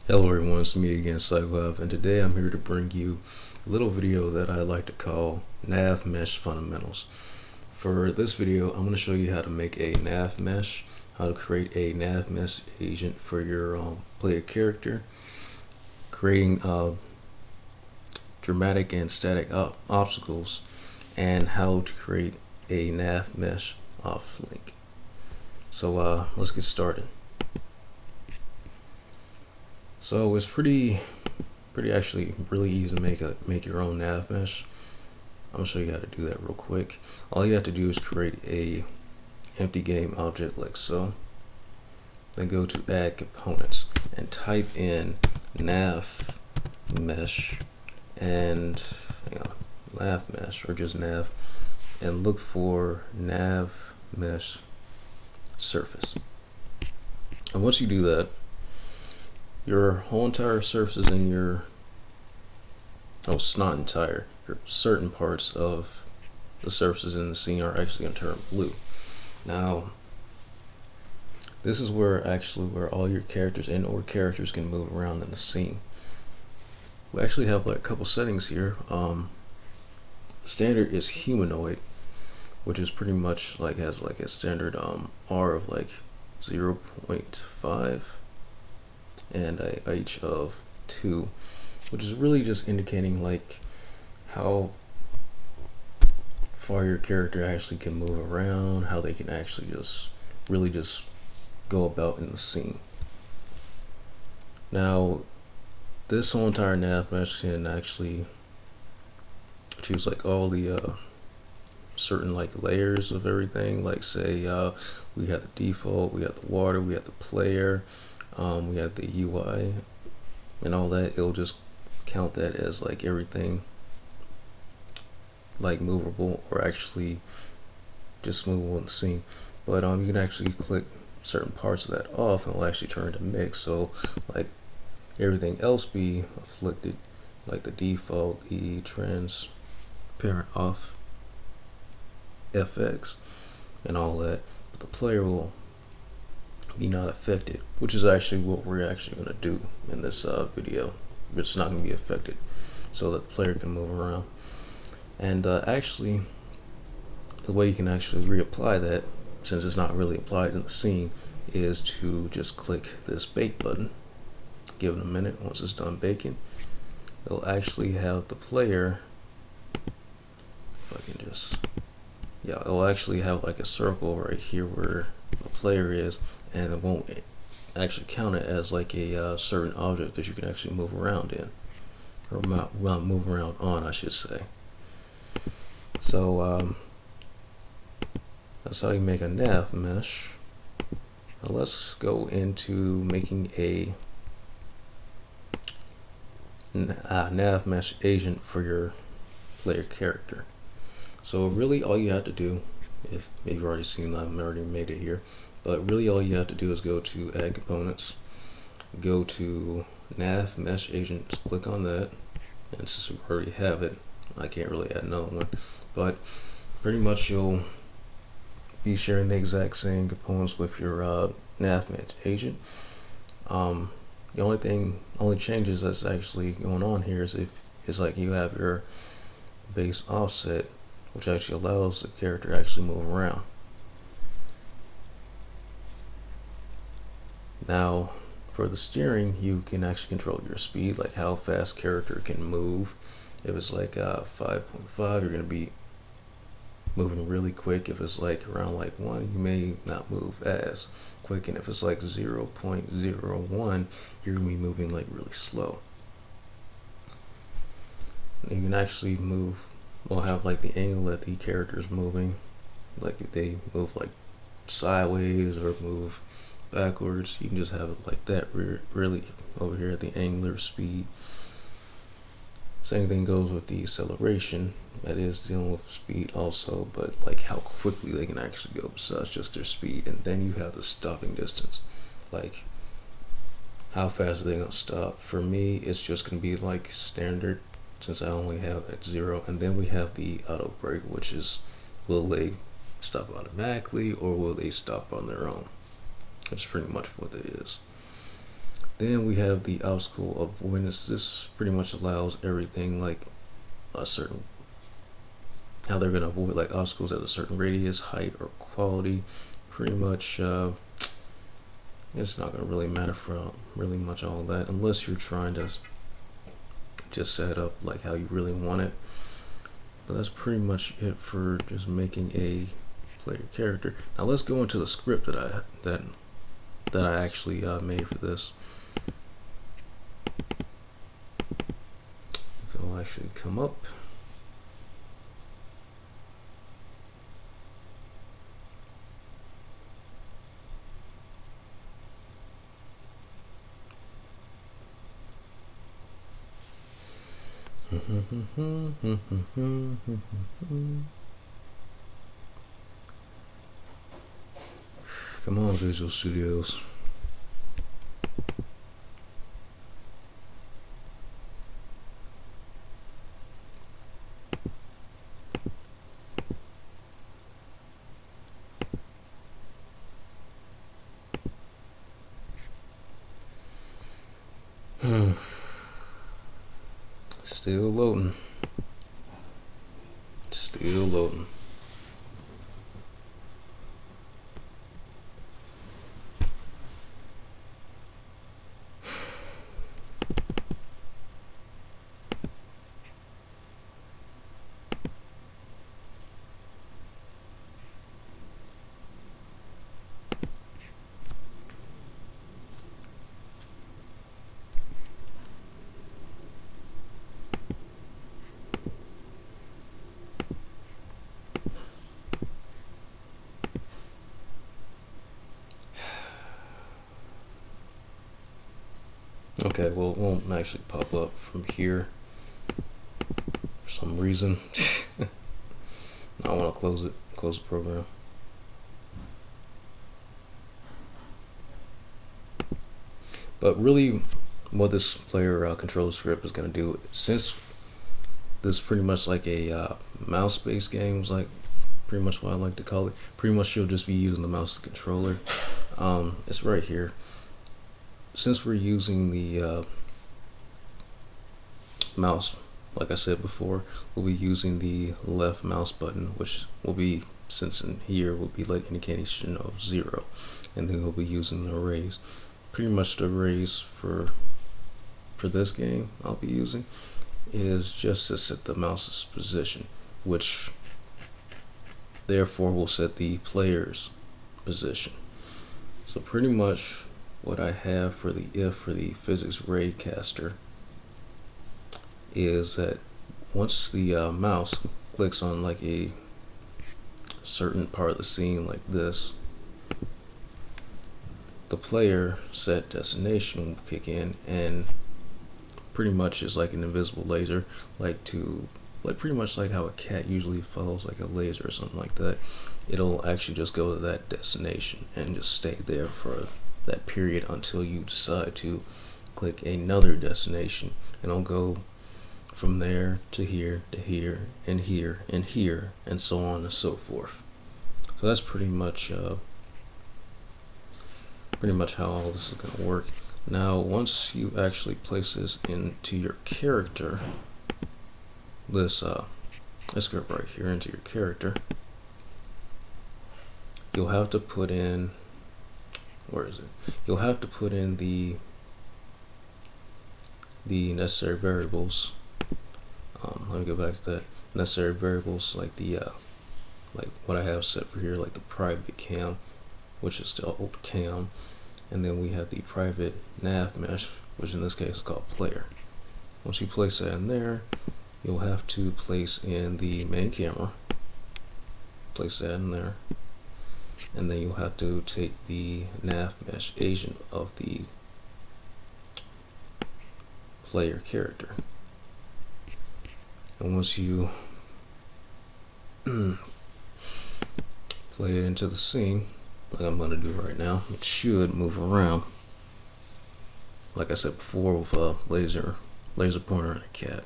Hello everyone, it's me again, Cyclops, and today I'm here to bring you a little video that I like to call Nav Mesh Fundamentals. For this video, I'm going to show you how to make a Nav Mesh, how to create a Nav Mesh agent for your player character, creating dramatic and static obstacles, and how to create a Nav Mesh off link. So let's get started. So it's pretty actually really easy to make your own nav mesh. I'm gonna show you how to do that real quick. All you have to do is create a empty game object like so. Then go to add components and type in nav mesh and nav mesh or just nav, and look for nav mesh surface. And once you do that, your whole entire surfaces in your, it's not entire, your certain parts of the surfaces in the scene are actually going to turn blue. Now, this is where all your characters and/or characters can move around in the scene. We actually have like a couple settings here. Standard is humanoid, which is pretty much like has like a standard R of like 0.5. and a H of 2, which is really just indicating like how far your character actually can move around, how they can actually just go about in the scene. Now, this whole entire nav mesh can actually choose like all the certain like layers of everything. Like say we have the default, we have the water, we have the player, we have the UI and all that. It'll just count that as like everything like movable or actually just movable in the scene. But you can actually click certain parts of that off and it'll actually turn into mix. So like everything else be afflicted, like the default, the transparent off, FX and all that, but the player will be not affected, which is actually what we're actually going to do in this video. It's not going to be affected so that the player can move around. And actually the way you can actually reapply that, since it's not really applied in the scene, is to just click this bake button, give it a minute. Once it's done baking, it'll actually have the player, if I can just, it'll actually have like a circle right here where the player is, and it won't actually count it as like a certain object that you can actually move around in, or move around on, I should say. So that's how you make a nav mesh. Now let's go into making a nav mesh agent for your player character. So really all you have to do, if you've already seen that, I've already made it here, but really all you have to do is go to add components, go to nav mesh agents, click on that, and since we already have it, I can't really add another one, but pretty much you'll be sharing the exact same components with your nav mesh agent. The only changes that's actually going on here is if it's like you have your base offset, which actually allows the character to actually move around. Now, for the steering, you can actually control your speed, like how fast character can move. If it's like 5.5, you're going to be moving really quick. If it's like around like 1, you may not move as quick. And if it's like 0.01, you're going to be moving like really slow. And you can actually move, have like the angle that the character is moving, like if they move like sideways or move backwards, you can just have it like that, really over here at the angular speed. Same thing goes with the acceleration, that is dealing with speed also, but like how quickly they can actually go besides just their speed. And then you have the stopping distance, like how fast are they going to stop. For me, it's just going to be like standard, since I only have at 0. And then we have the auto brake, which is, will they stop automatically or will they stop on their own? That's pretty much what it is. Then we have the obstacle avoidance. This pretty much allows everything like a certain, how they're going to avoid like obstacles at a certain radius, height, or quality. Pretty much, it's not going to really matter for really much all that unless you're trying to just set up like how you really want it. But that's pretty much it for just making a player character. Now let's go into the script that I actually made for this. If it'll actually come up. Come on, Visual Studios. Still loading. Still loading. Okay, well, it won't actually pop up from here for some reason. I want to close the program. But really, what this player controller script is going to do, since this is pretty much like a mouse-based game, is like pretty much what I like to call it. Pretty much you'll just be using the mouse controller. It's right here. Since we're using the mouse, like I said before, we'll be using the left mouse button, which will be, since in here will be like indication of 0, and then we'll be using the arrays. Pretty much the arrays for this game I'll be using is just to set the mouse's position, which therefore will set the player's position. So pretty much what I have for the physics raycaster is that once the mouse clicks on like a certain part of the scene like this, the player set destination will kick in, and pretty much is like an invisible laser, like pretty much like how a cat usually follows like a laser or something like that. It'll actually just go to that destination and just stay there for that period until you decide to click another destination, and it'll go from there to here to here and here and here and so on and so forth. So that's pretty much how all this is going to work. Now once you actually place this into your character, this script right here into your character, you'll have to put in, where is it? You'll have to put in the necessary variables. Let me go back to that. Necessary variables like the like what I have set for here, like the private cam, which is the old cam, and then we have the private nav mesh, which in this case is called player. Once you place that in there, you'll have to place in the main camera. Place that in there. And then you'll have to take the nav mesh agent of the player character. And once you play it into the scene, like I'm going to do right now, it should move around. Like I said before, with a laser pointer and a cat.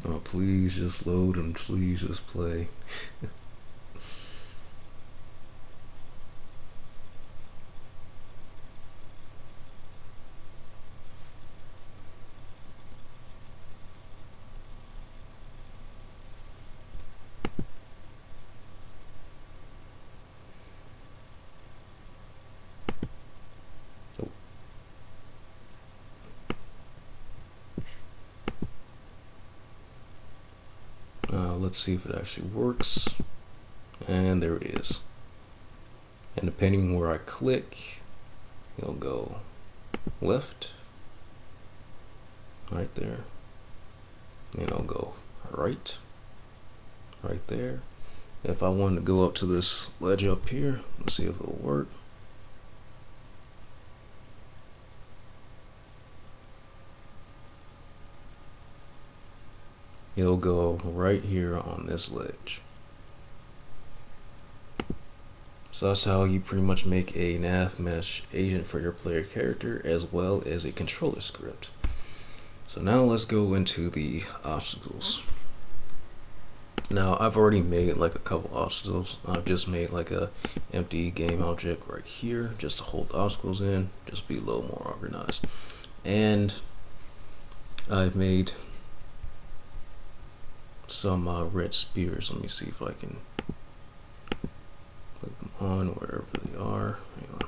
Oh, please just load and please just play. let's see if it actually works. And there it is. And depending where I click, it'll go left, right there, and it'll go right there. If I wanted to go up to this ledge up here, let's see if it'll work. It'll go right here on this ledge. So that's how you pretty much make a Nav Mesh agent for your player character as well as a controller script. So now let's go into the obstacles. Now I've already made like a couple obstacles. I've just made like a empty game object right here just to hold the obstacles in, just be a little more organized. And I've made some red spears. Let me see if I can click them on wherever they are. Hang on.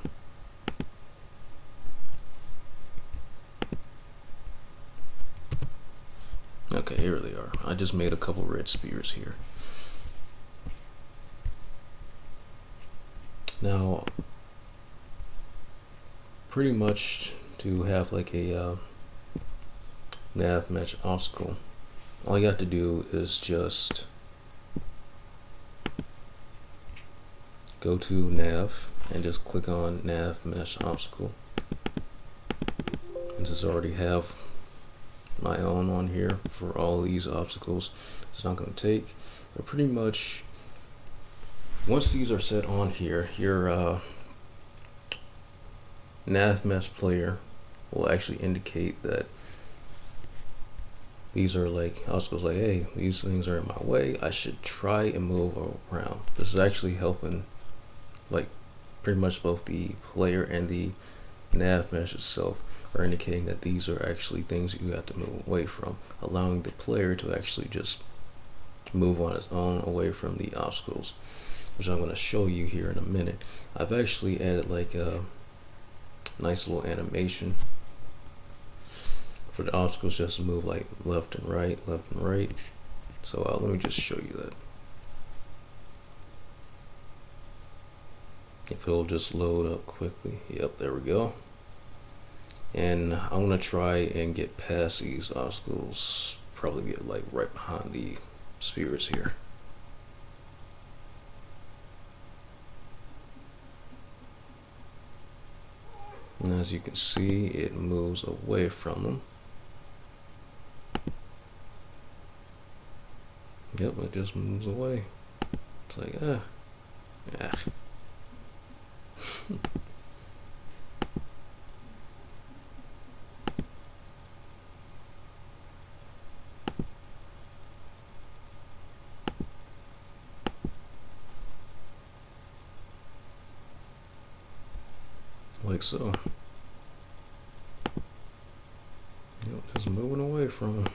Okay, here they are. I just made a couple red spears here. Now, pretty much to have like a Nav Mesh obstacle, all you have to do is just go to Nav and just click on Nav Mesh Obstacle. And since I already have my own on here for all these obstacles, it's not going to take. But pretty much, once these are set on here, your Nav Mesh player will actually indicate that these are like obstacles, like, hey, these things are in my way, I should try and move around. This is actually helping like pretty much both the player and the Nav Mesh itself are indicating that these are actually things you have to move away from, allowing the player to actually just move on its own away from the obstacles, which I'm going to show you here in a minute. I've actually added like a nice little animation for the obstacles just to move like left and right. So let me just show you that. If it'll just load up quickly. Yep, there we go. And I'm gonna try and get past these obstacles, probably get like right behind the spheres here. And as you can see, it moves away from them. Yep, it just moves away. It's like, yeah. Like so. Yep, just moving away from them.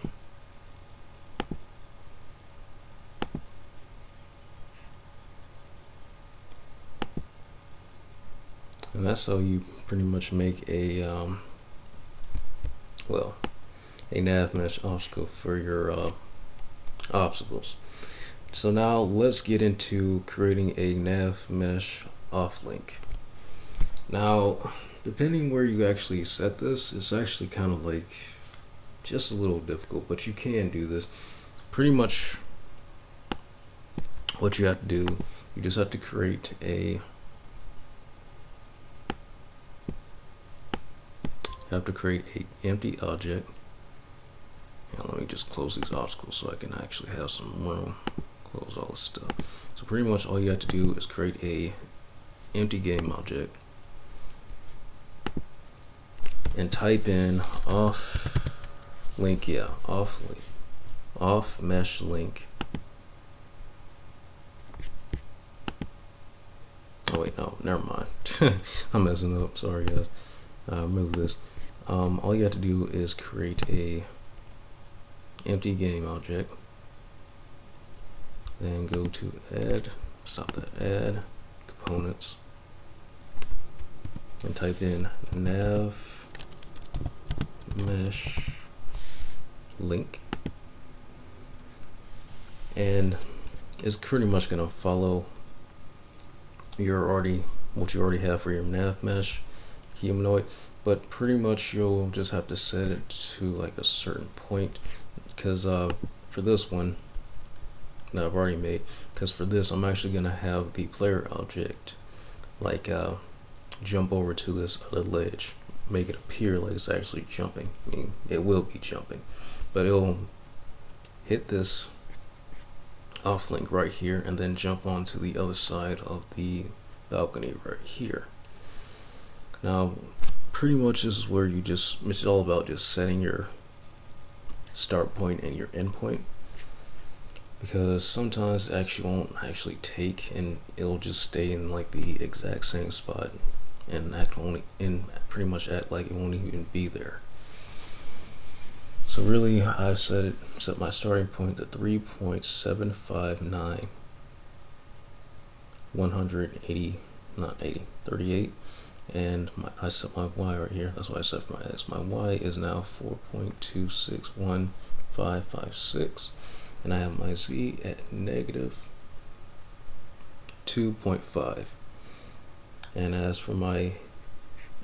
And that's how you pretty much make a a Nav Mesh obstacle for your obstacles. So now let's get into creating a Nav Mesh off link. Now, depending where you actually set this, it's actually kind of like just a little difficult, but you can do this. Pretty much what you have to do, you just have to create a empty object. Now let me just close these obstacles so I can actually have some room. Close all this stuff. So pretty much all you have to do is create a empty game object and type in off mesh link. Oh wait, no, never mind. I'm messing up. Sorry guys. Remove this. All you have to do is create a empty game object, then go to add components, and type in nav mesh link, and it's pretty much gonna follow what you already have for your nav mesh humanoid, but pretty much you'll just have to set it to like a certain point, because for this one that I've already made, because for this I'm actually gonna have the player object like jump over to this other ledge, make it appear like it's actually jumping. I mean, it will be jumping, but it'll hit this off link right here and then jump onto the other side of the balcony right here. Now pretty much this is where it's all about just setting your start point and your end point, because sometimes it actually won't actually take, and it'll just stay in like the exact same spot and pretty much act like it won't even be there. So really I set my starting point to 3.759 38, and I set my y right here. That's why I set for my x. My y is now 4.261556, and I have my z at negative 2.5. And as for my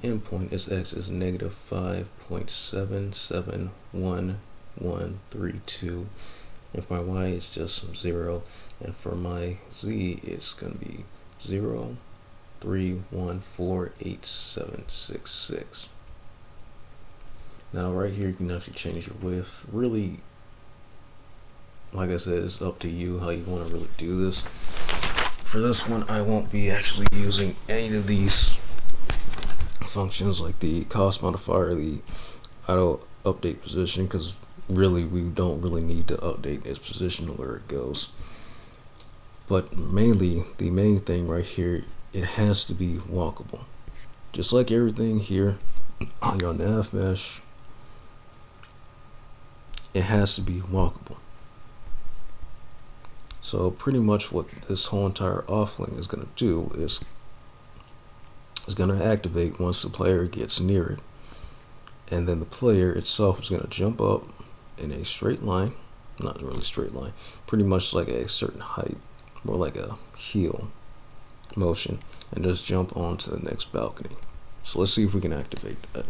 endpoint, its x is negative 5.771132. And for my y, it's just 0. And for my z, it's going to be 0.3148766. Now right here, you can actually change your width. Really, like I said, it's up to you how you want to really do this. For this one, I won't be actually using any of these functions like the cost modifier, the auto update position, because really we don't really need to update its position where it goes. But mainly, the main thing right here, it has to be walkable. Just like everything here on your nav mesh, it has to be walkable. So pretty much what this whole entire offlink is going to do is going to activate once the player gets near it, and then the player itself is going to jump up in a straight line, not really straight line, pretty much like a certain height, more like a heel motion, and just jump onto the next balcony. So let's see if we can activate that.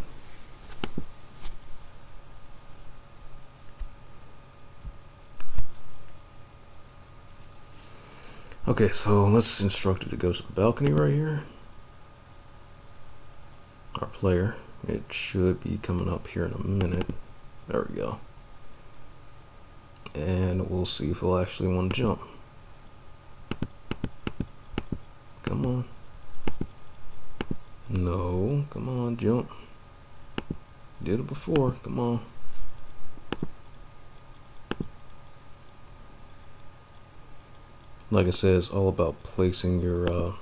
Okay, so let's instruct it to go to the balcony right here. Our player, it should be coming up here in a minute. There we go. And we'll see if he'll actually want to jump. Come on. No, come on, jump. Did it before, come on. Like I said, it's all about placing your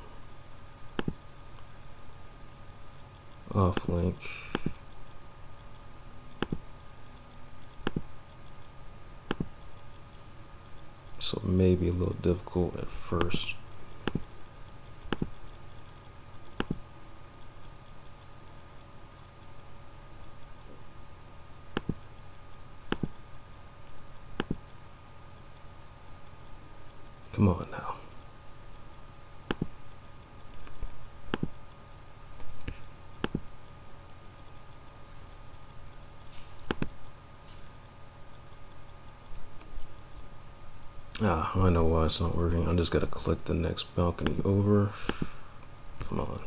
off link. So maybe a little difficult at first. Come on now. I know why it's not working. I just gotta click the next balcony over. Come on.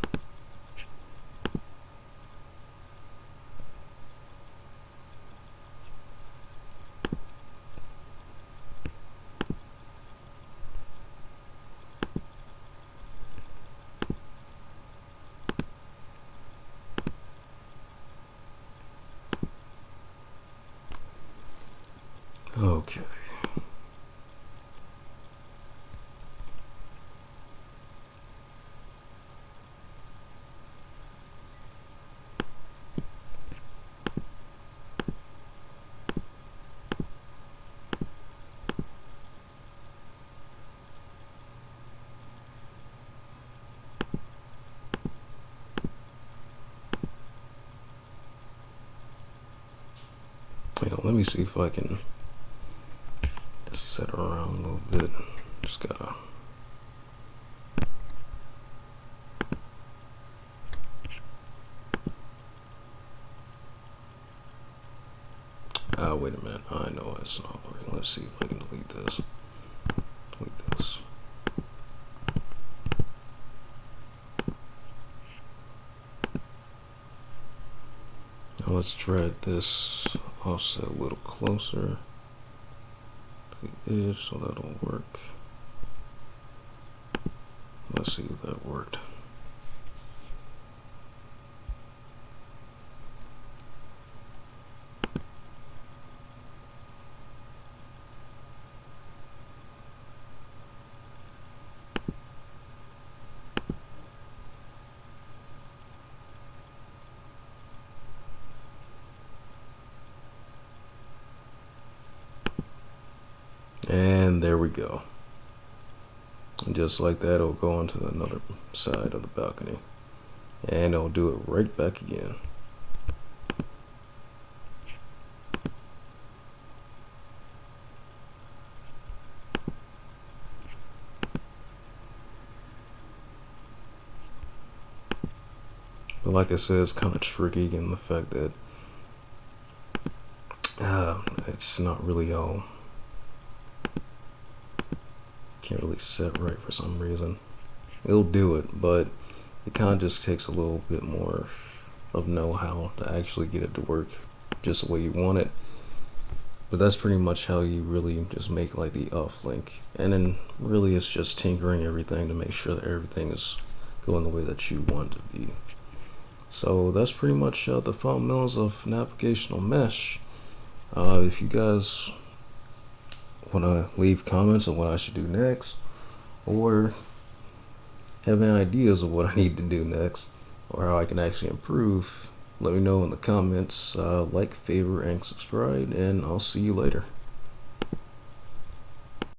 Okay. Let me see if I can set it around a little bit. Just gotta. Wait a minute. I know it's not working. Let's see if I can delete this. Delete this. Now let's drag this offset a little closer to the edge so that'll work. Let's see if that worked. And there we go. And just like that, it'll go onto another side of the balcony. And it'll do it right back again. But like I said, it's kind of tricky in the fact that it's not really all. Can't really set right for some reason. It'll do it, but it kind of just takes a little bit more of know-how to actually get it to work just the way you want it. But that's pretty much how you really just make like the off link, and then really it's just tinkering everything to make sure that everything is going the way that you want it to be. So that's pretty much the fundamentals of navigational mesh. If you guys want to leave comments on what I should do next, or have any ideas of what I need to do next, or how I can actually improve, let me know in the comments. Like, favor, and subscribe, and I'll see you later.